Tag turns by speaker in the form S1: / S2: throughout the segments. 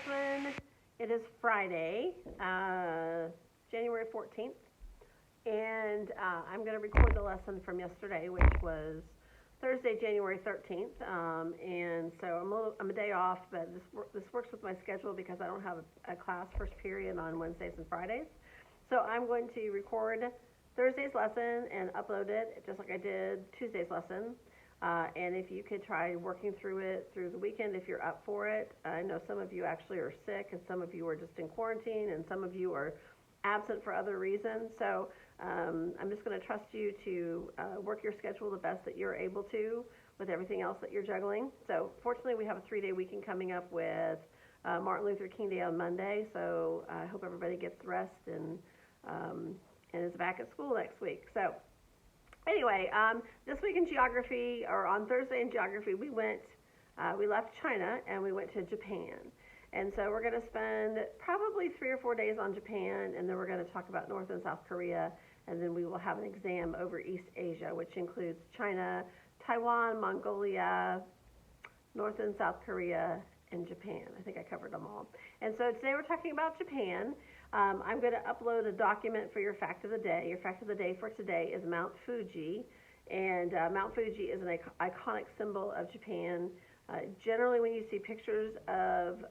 S1: freshmen. It is Friday, January 14th, and I'm going to record the lesson from yesterday, which was Thursday, January 13th. And so I'm a day off, but this works with my schedule because I don't have a class first period on Wednesdays and Fridays. So I'm going to record Thursday's lesson and upload it just like I did Tuesday's lesson. And if you could try working through it through the weekend if you're up for it. I know some of you actually are sick, and some of you are just in quarantine, and some of you are absent for other reasons. So I'm just going to trust you to work your schedule the best that you're able to with everything else that you're juggling. So fortunately, we have a 3-day weekend coming up with Martin Luther King Day on Monday. So I hope everybody gets rest and is back at school next week. So anyway, this week in geography, or on Thursday in geography, we left China and we went to Japan. And so we're going to spend probably 3 or 4 days on Japan, and then we're going to talk about North and South Korea, and then we will have an exam over East Asia, which includes China, Taiwan, Mongolia, North and South Korea, and Japan. I think I covered them all. And so today we're talking about Japan. I'm going to upload a document for your fact of the day. Your fact of the day for today is Mount Fuji, and Mount Fuji is an iconic symbol of Japan. Generally, when you see pictures of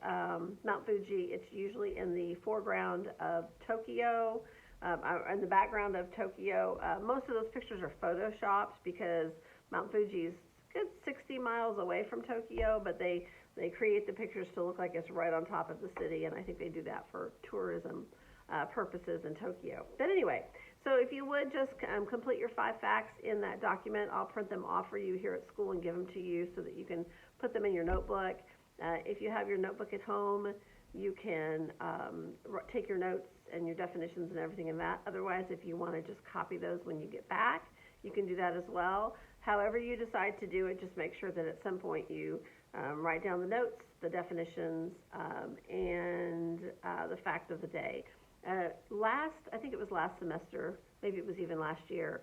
S1: Mount Fuji, it's usually in the foreground of Tokyo, in the background of Tokyo. Most of those pictures are photoshopped because Mount Fuji is a good 60 miles away from Tokyo, but they create the pictures to look like it's right on top of the city, and I think they do that for tourism purposes in Tokyo. But anyway, so if you would just complete your 5 facts in that document, I'll print them off for you here at school and give them to you so that you can put them in your notebook. If you have your notebook at home, you can take your notes and your definitions and everything in that. Otherwise, if you want to just copy those when you get back, you can do that as well. However you decide to do it, just make sure that at some point you write down the notes, the definitions, and the fact of the day. I think it was last semester, maybe it was even last year,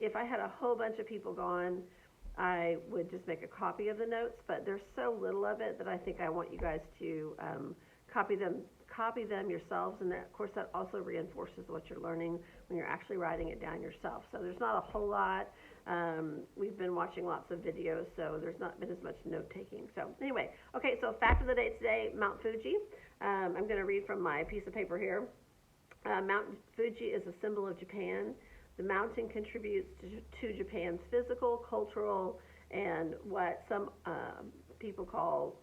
S1: if I had a whole bunch of people gone, I would just make a copy of the notes, but there's so little of it that I think I want you guys to copy them yourselves, and of course that also reinforces what you're learning when you're actually writing it down yourself. So there's not a whole lot. We've been watching lots of videos, so there's not been as much note-taking. So anyway, okay, so fact of the day today, Mount Fuji. I'm going to read from my piece of paper here. Mount Fuji is a symbol of Japan. The mountain contributes to Japan's physical, cultural, and what some people call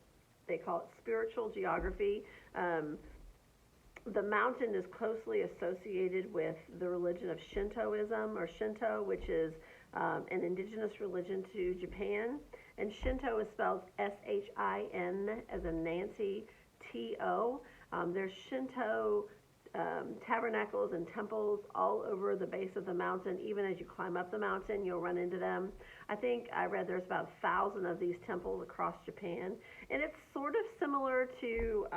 S1: it spiritual geography. The mountain is closely associated with the religion of Shintoism, or Shinto, which is an indigenous religion to Japan. And Shinto is spelled S-H-I-N as in Nancy, T-O. There's Shinto tabernacles and temples all over the base of the mountain. Even as you climb up the mountain, you'll run into them. I think I read there's about 1,000 of these temples across Japan. And it's sort of similar to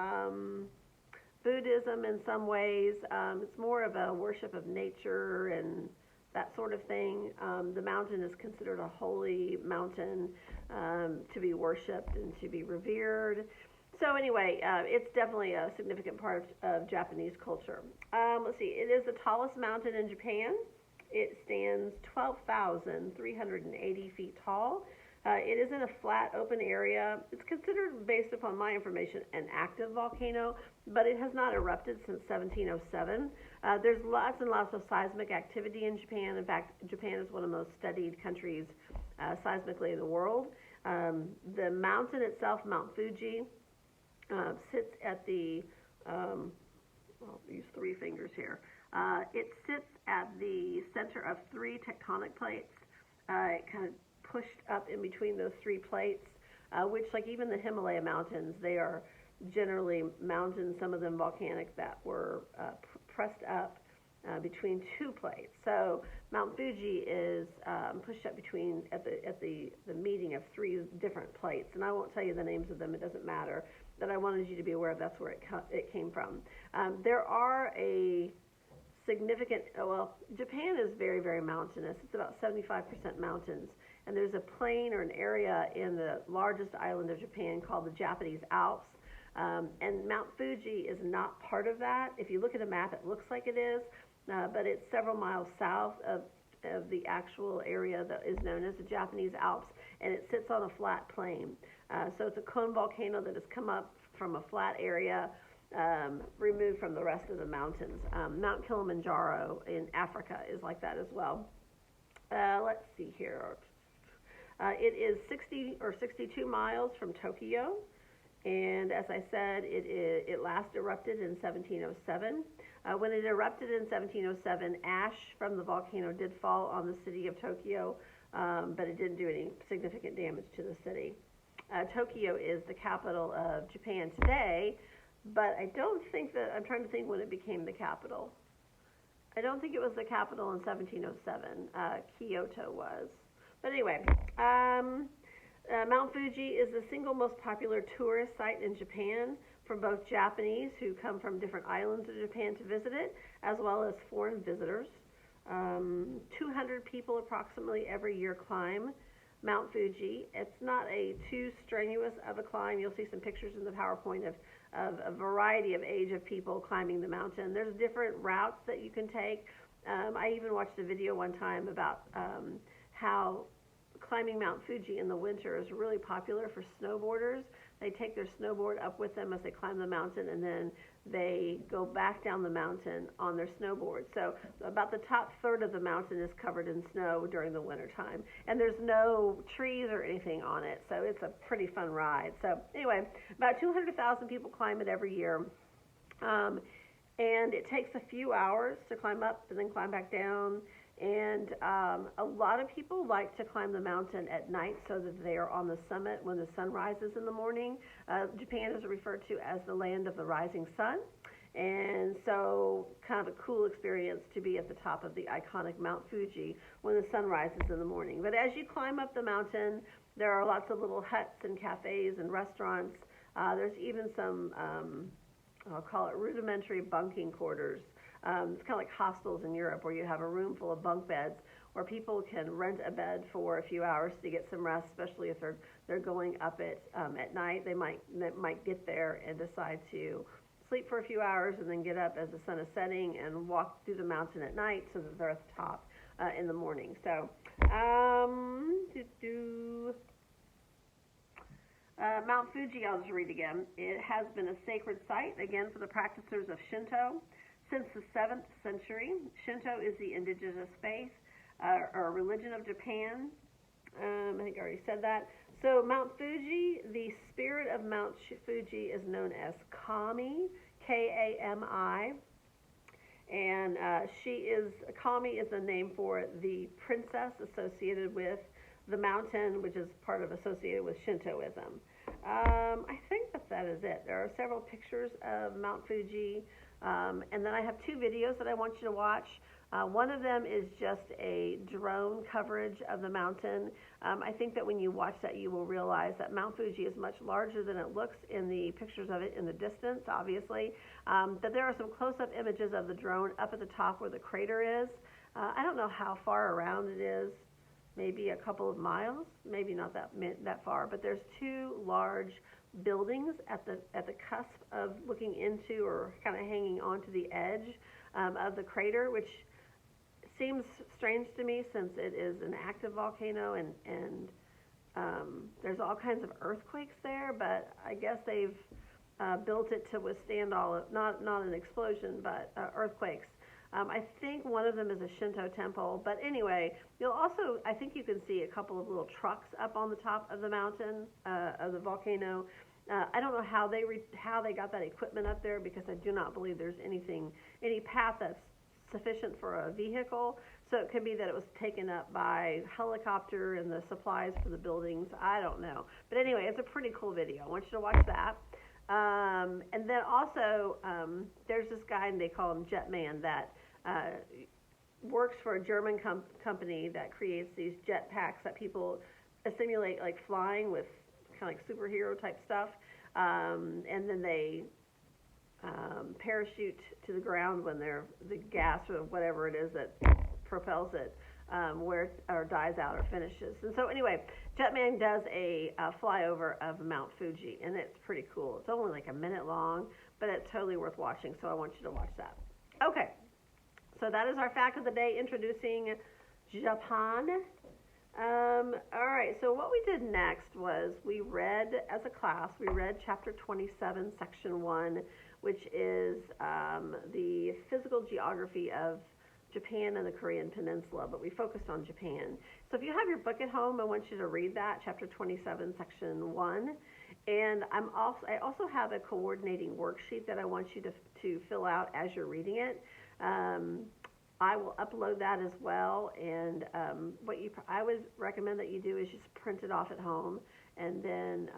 S1: Buddhism in some ways. It's more of a worship of nature and that sort of thing. The mountain is considered a holy mountain to be worshipped and to be revered. So anyway, it's definitely a significant part of Japanese culture. Let's see, it is the tallest mountain in Japan. It stands 12,380 feet tall. It is in a flat, open area. It's considered, based upon my information, an active volcano, but it has not erupted since 1707. There's lots and lots of seismic activity in Japan. In fact, Japan is one of the most studied countries seismically in the world. The mountain itself, Mount Fuji, sits at the, I'll use 3 fingers here. It sits at the center of 3 tectonic plates. It kind of pushed up in between those 3 plates, which, like even the Himalaya mountains, they are generally mountains, some of them volcanic, that were pressed up between 2 plates. So Mount Fuji is pushed up between at the meeting of 3 different plates, and I won't tell you the names of them. It doesn't matter. But I wanted you to be aware that's where it came from. There are a significant, Japan is very, very mountainous. It's about 75% mountains. And there's a plain or an area in the largest island of Japan called the Japanese Alps. And Mount Fuji is not part of that. If you look at a map, it looks like it is, but it's several miles south of the actual area that is known as the Japanese Alps, and it sits on a flat plain. So it's a cone volcano that has come up from a flat area, removed from the rest of the mountains. Mount Kilimanjaro in Africa is like that as well. Let's see here. It is 60 or 62 miles from Tokyo, and as I said, it last erupted in 1707. When it erupted in 1707, ash from the volcano did fall on the city of Tokyo, but it didn't do any significant damage to the city. Tokyo is the capital of Japan today, but I don't think that, I'm trying to think when it became the capital. I don't think it was the capital in 1707. Kyoto was. But anyway, Mount Fuji is the single most popular tourist site in Japan for both Japanese who come from different islands of Japan to visit it, as well as foreign visitors. 200 people approximately every year climb Mount Fuji. It's not too strenuous of a climb. You'll see some pictures in the PowerPoint of a variety of age of people climbing the mountain. There's different routes that you can take. I even watched a video one time about how climbing Mount Fuji in the winter is really popular for snowboarders. They take their snowboard up with them as they climb the mountain, and then they go back down the mountain on their snowboard. So about the top third of the mountain is covered in snow during the winter time, and there's no trees or anything on it, so it's a pretty fun ride. So anyway, about 200,000 people climb it every year, and it takes a few hours to climb up and then climb back down. And a lot of people like to climb the mountain at night so that they are on the summit when the sun rises in the morning. Japan is referred to as the land of the rising sun. And so kind of a cool experience to be at the top of the iconic Mount Fuji when the sun rises in the morning. But as you climb up the mountain, there are lots of little huts and cafes and restaurants. There's even some, I'll call it rudimentary bunking quarters. It's kind of like hostels in Europe where you have a room full of bunk beds where people can rent a bed for a few hours to get some rest, especially if they're going up it at night. They might get there and decide to sleep for a few hours and then get up as the sun is setting and walk through the mountain at night so that they're at the top in the morning. So Mount Fuji, I'll just read again. It has been a sacred site, again, for the practitioners of Shinto. Since the 7th century, Shinto is the indigenous faith or religion of Japan. I think I already said that. So Mount Fuji, the spirit of Mount Fuji is known as Kami, Kami, and Kami is a name for the princess associated with the mountain, which is associated with Shintoism. I think that is it. There are several pictures of Mount Fuji. And then I have 2 videos that I want you to watch. One of them is just a drone coverage of the mountain. I think that when you watch that, you will realize that Mount Fuji is much larger than it looks in the pictures of it in the distance, obviously. But there are some close-up images of the drone up at the top where the crater is. I don't know how far around it is, maybe a couple of miles, maybe not that far, but there's 2 large buildings at the cusp of looking into or kind of hanging onto the edge of the crater, which seems strange to me since it is an active volcano and there's all kinds of earthquakes there, but I guess they've built it to withstand not an explosion, but earthquakes. I think one of them is a Shinto temple, but anyway, I think you can see a couple of little trucks up on the top of the mountain, of the volcano. I don't know how they got that equipment up there because I do not believe there's any path that's sufficient for a vehicle. So it could be that it was taken up by helicopter and the supplies for the buildings. I don't know. But anyway, it's a pretty cool video. I want you to watch that. And then also, there's this guy, and they call him Jetman, that works for a German company that creates these jet packs that people simulate like flying with kind of like superhero type stuff. And then they parachute to the ground when the gas or whatever it is that propels it or dies out or finishes. And so anyway, Jetman does a flyover of Mount Fuji, and it's pretty cool. It's only like a minute long, but it's totally worth watching, so I want you to watch that. Okay, so that is our fact of the day, introducing Japan. All right, so what we did next was we read, as a class, we read chapter 27, section 1, which is the physical geography of Japan and the Korean Peninsula, but we focused on Japan. So if you have your book at home, I want you to read that, chapter 27, section 1. And I also have a coordinating worksheet that I want you to fill out as you're reading it. I will upload that as well, and I would recommend that you do is just print it off at home and then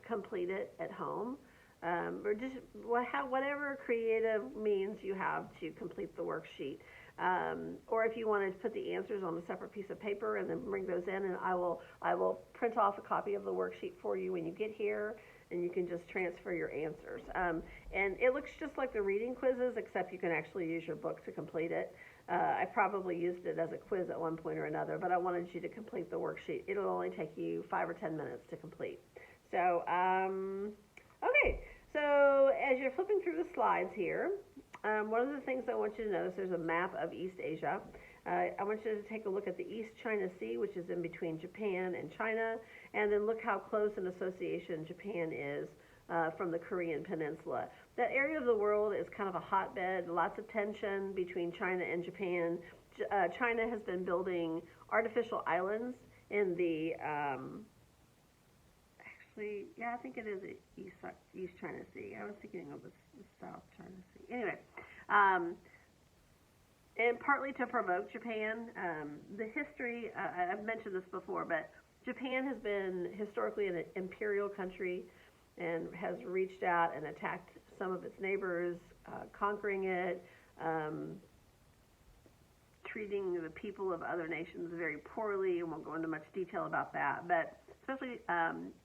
S1: complete it at home, or just whatever creative means you have to complete the worksheet. Or if you wanted to put the answers on a separate piece of paper and then bring those in, and I will print off a copy of the worksheet for you when you get here, and you can just transfer your answers. And it looks just like the reading quizzes, except you can actually use your book to complete it. I probably used it as a quiz at one point or another, but I wanted you to complete the worksheet. It'll only take you 5 or 10 minutes to complete. So, okay. So as you're flipping through the slides here, one of the things I want you to notice, there's a map of East Asia. I want you to take a look at the East China Sea, which is in between Japan and China, and then look how close an association Japan is from the Korean Peninsula. That area of the world is kind of a hotbed, lots of tension between China and Japan. China has been building artificial islands in the, I think it is the East China Sea. I was thinking of the South China Sea. Anyway, and partly to provoke Japan. The history, I've mentioned this before, but Japan has been historically an imperial country and has reached out and attacked some of its neighbors, conquering it, treating the people of other nations very poorly, and won't go into much detail about that. But especially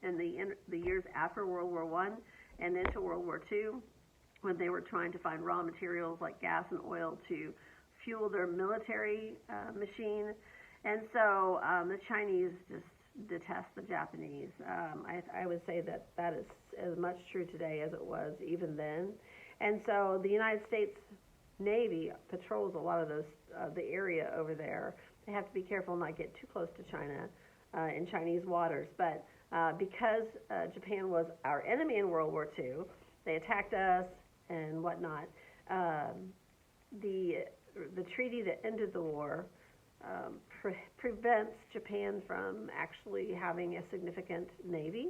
S1: in the years after World War I and into World War II, when they were trying to find raw materials like gas and oil to fuel their military machine. And so the Chinese just detest the Japanese. I would say that is as much true today as it was even then. And so the United States Navy patrols a lot of the area over there. They have to be careful not to get too close to China in Chinese waters. But because Japan was our enemy in World War II, they attacked us and whatnot. The treaty that ended the war prevents Japan from actually having a significant navy,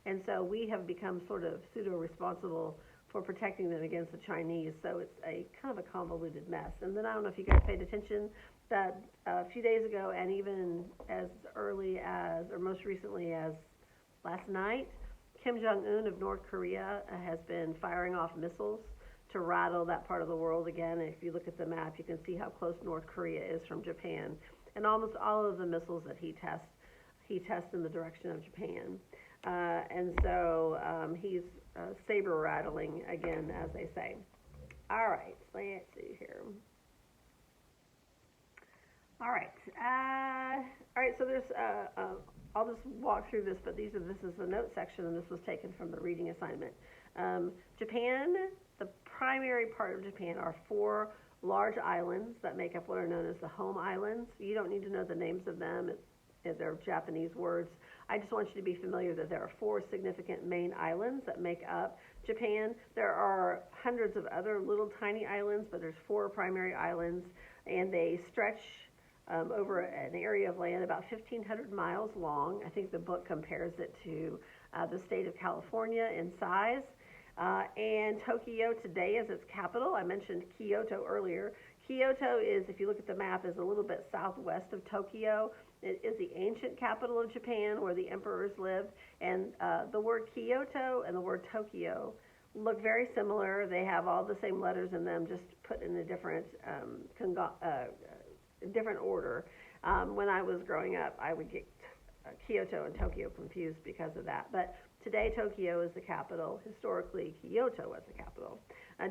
S1: and so we have become sort of pseudo-responsible for protecting them against the Chinese. So it's a kind of a convoluted mess. And then I don't know if you guys paid attention that a few days ago, and even as early as, or most recently as last night, Kim Jong-un of North Korea has been firing off missiles to rattle that part of the world again. And if you look at the map, you can see how close North Korea is from Japan. And almost all of the missiles that he tests in the direction of Japan. And so he's saber rattling again, as they say. All right, let's see here. All right, so there's, I'll just walk through this, but this is the note section, and this was taken from the reading assignment. Japan, the primary part of Japan are 4 large islands that make up what are known as the home islands. You don't need to know the names of them. They're Japanese words. I just want you to be familiar that there are 4 significant main islands that make up Japan. There are hundreds of other little tiny islands, but there's 4 primary islands, and they stretch over an area of land about 1,500 miles long. I think the book compares it to the state of California in size. And Tokyo today is its capital. I mentioned Kyoto earlier. Kyoto is, if you look at the map, is a little bit southwest of Tokyo. It is the ancient capital of Japan where the emperors lived. And the word Kyoto and the word Tokyo look very similar. They have all the same letters in them, just put in a different order. When I was growing up, I would get Kyoto and Tokyo confused because of that. But Today, Tokyo is the capital. Historically, Kyoto was the capital.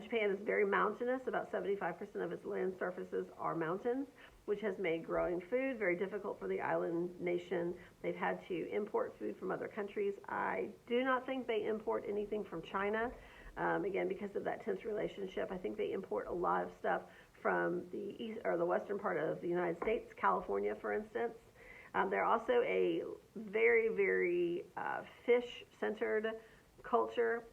S1: Japan is very mountainous. About 75% of its land surfaces are mountains, which has made growing food very difficult for the island nation. They've had to import food from other countries. I do not think they import anything from China, again, because of that tense relationship. I think they import a lot of stuff from the east or the western part of the United States, California, for instance. They're also a very, very fish-centered culture.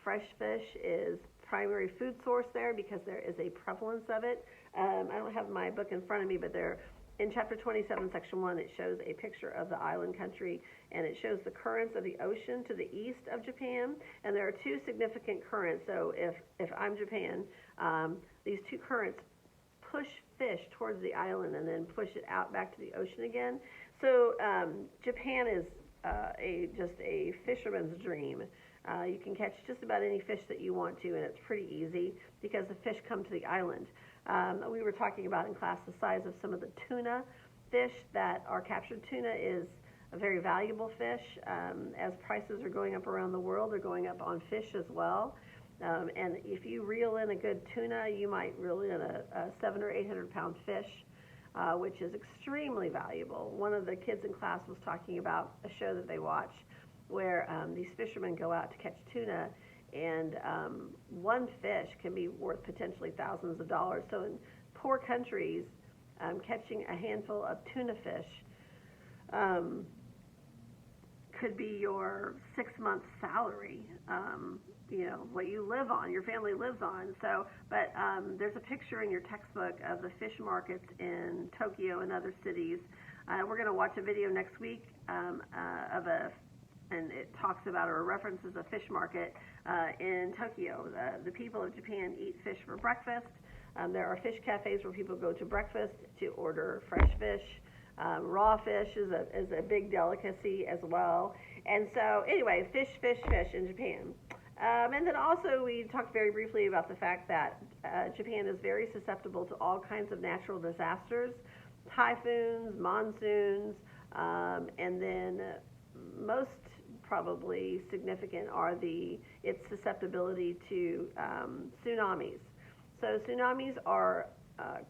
S1: Fresh fish is primary food source there because there is a prevalence of it. I don't have my book in front of me, but there, in chapter 27, section 1, it shows a picture of the island country, and it shows the currents of the ocean to the east of Japan, and there are two significant currents. So if I'm Japan, these two currents push fish towards the island and then push it out back to the ocean again. So Japan is just a fisherman's dream. You can catch just about any fish that you want to, and it's pretty easy because the fish come to the island. We were talking about in class the size of some of the tuna fish that are captured. Tuna is a very valuable fish. As prices are going up around the world, they're going up on fish as well. And if you reel in a good tuna, you might reel in a 700 or 800 pound fish, which is extremely valuable. One of the kids in class was talking about a show that they watch where these fishermen go out to catch tuna, and one fish can be worth potentially thousands of dollars. So in poor countries, catching a handful of tuna fish could be your 6 months salary, what you live on, your family lives on. So, but there's a picture in your textbook of the fish markets in Tokyo and other cities. We're going to watch a video next week and it talks about or references a fish market in Tokyo. The people of Japan eat fish for breakfast. There are fish cafes where people go to breakfast to order fresh fish. Raw fish is a big delicacy as well. And so anyway, fish in Japan. And then also we talked very briefly about the fact that Japan is very susceptible to all kinds of natural disasters, typhoons, monsoons, and then most probably significant are its susceptibility to tsunamis. So tsunamis are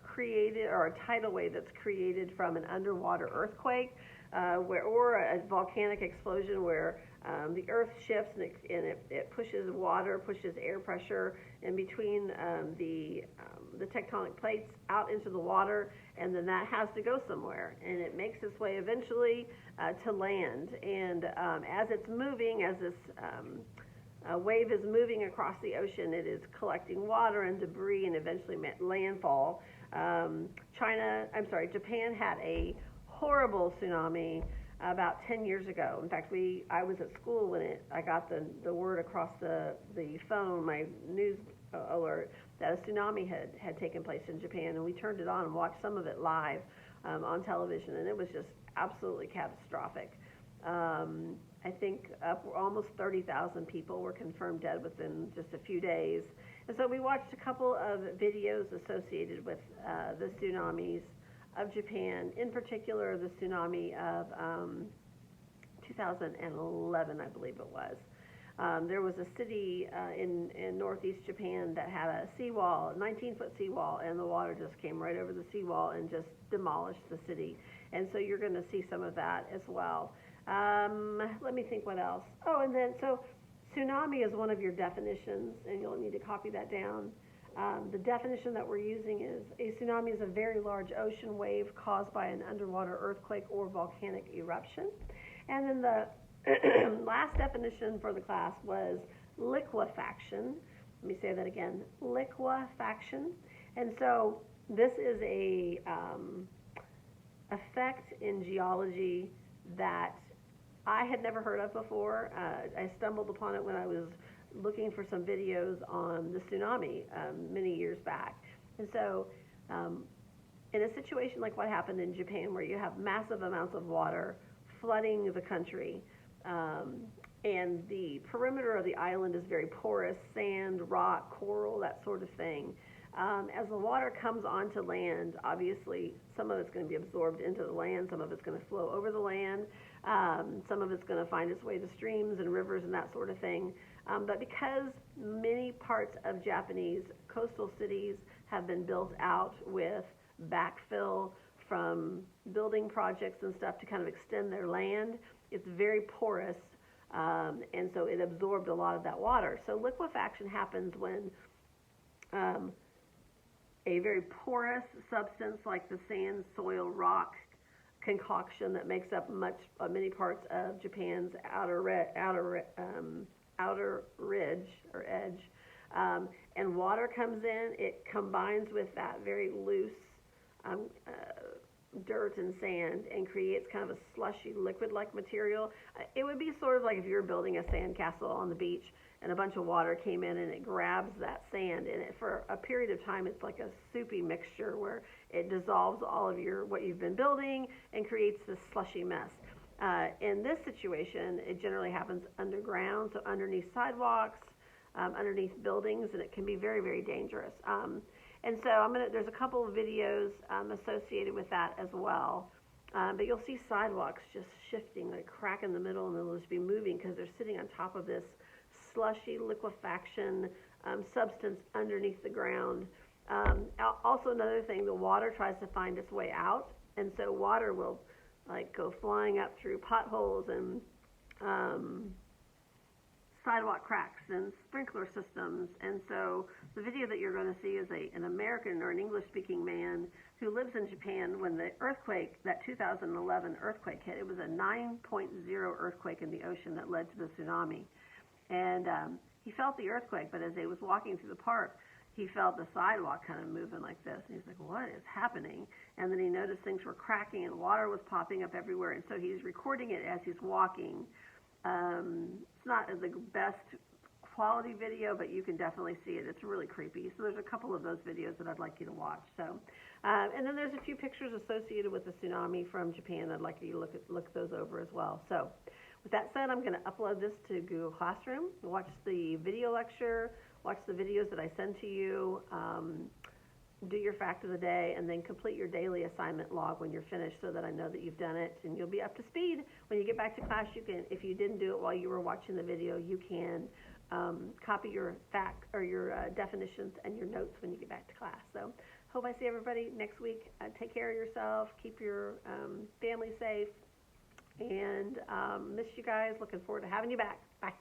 S1: created, or a tidal wave that's created from an underwater earthquake, or a volcanic explosion where the earth shifts and it pushes water, pushes air pressure in between the tectonic plates out into the water, and then that has to go somewhere, and it makes its way eventually to land. And as it's moving, as this wave is moving across the ocean, it is collecting water and debris and eventually landfall. Japan had a horrible tsunami about 10 years ago. In fact, I was at school when I got the word across the phone, my news alert, that a tsunami had taken place in Japan, and we turned it on and watched some of it live on television, and it was just absolutely catastrophic. I think almost 30,000 people were confirmed dead within just a few days. And so we watched a couple of videos associated with the tsunamis of Japan, in particular the tsunami of 2011, I believe it was. There was a city in northeast Japan that had a seawall, a 19-foot seawall, and the water just came right over the seawall and just demolished the city. And so you're going to see some of that as well. Let me think what else. Oh, and then, so tsunami is one of your definitions, and you'll need to copy that down. The definition that we're using is a tsunami is a very large ocean wave caused by an underwater earthquake or volcanic eruption. And then the last definition for the class was liquefaction. Let me say that again, liquefaction. And so this is a effect in geology that I had never heard of before. I stumbled upon it when I was looking for some videos on the tsunami many years back. And so in a situation like what happened in Japan, where you have massive amounts of water flooding the country, and the perimeter of the island is very porous, sand, rock, coral, that sort of thing. As the water comes onto land, obviously some of it's going to be absorbed into the land, some of it's going to flow over the land. Some of it's going to find its way to streams and rivers and that sort of thing. But because many parts of Japanese coastal cities have been built out with backfill from building projects and stuff to kind of extend their land, it's very porous, and so it absorbed a lot of that water. So liquefaction happens when a very porous substance like the sand, soil, rock concoction that makes up many parts of Japan's outer ridge or edge, and water comes in. It combines with that very loose dirt and sand and creates kind of a slushy liquid-like material. It would be sort of like if you were building a sandcastle on the beach and a bunch of water came in and it grabs that sand, and for a period of time it's like a soupy mixture where it dissolves all of what you've been building and creates this slushy mess. In this situation, it generally happens underground, so underneath sidewalks, underneath buildings, and it can be very, very dangerous. And so there's a couple of videos associated with that as well. But you'll see sidewalks just shifting, like a crack in the middle, and they'll just be moving because they're sitting on top of this slushy liquefaction substance underneath the ground. Also, another thing, the water tries to find its way out, and so water will like go flying up through potholes and sidewalk cracks and sprinkler systems. And so the video that you're going to see is an American or an English-speaking man who lives in Japan when the earthquake, that 2011 earthquake hit. It was a 9.0 earthquake in the ocean that led to the tsunami. And he felt the earthquake, but as he was walking through the park, he felt the sidewalk kind of moving like this. And he's like, what is happening? And then he noticed things were cracking and water was popping up everywhere. And so he's recording it as he's walking. It's not the best quality video, but you can definitely see it. It's really creepy. So there's a couple of those videos that I'd like you to watch. So, and then there's a few pictures associated with the tsunami from Japan. I'd like you to look those over as well. So with that said, I'm going to upload this to Google Classroom, watch the video lecture, watch the videos that I send to you, do your fact of the day, and then complete your daily assignment log when you're finished so that I know that you've done it, and you'll be up to speed. When you get back to class, you can, if you didn't do it while you were watching the video, you can copy your fact or your definitions and your notes when you get back to class. So hope I see everybody next week. Take care of yourself, keep your family safe, and miss you guys. Looking forward to having you back. Bye.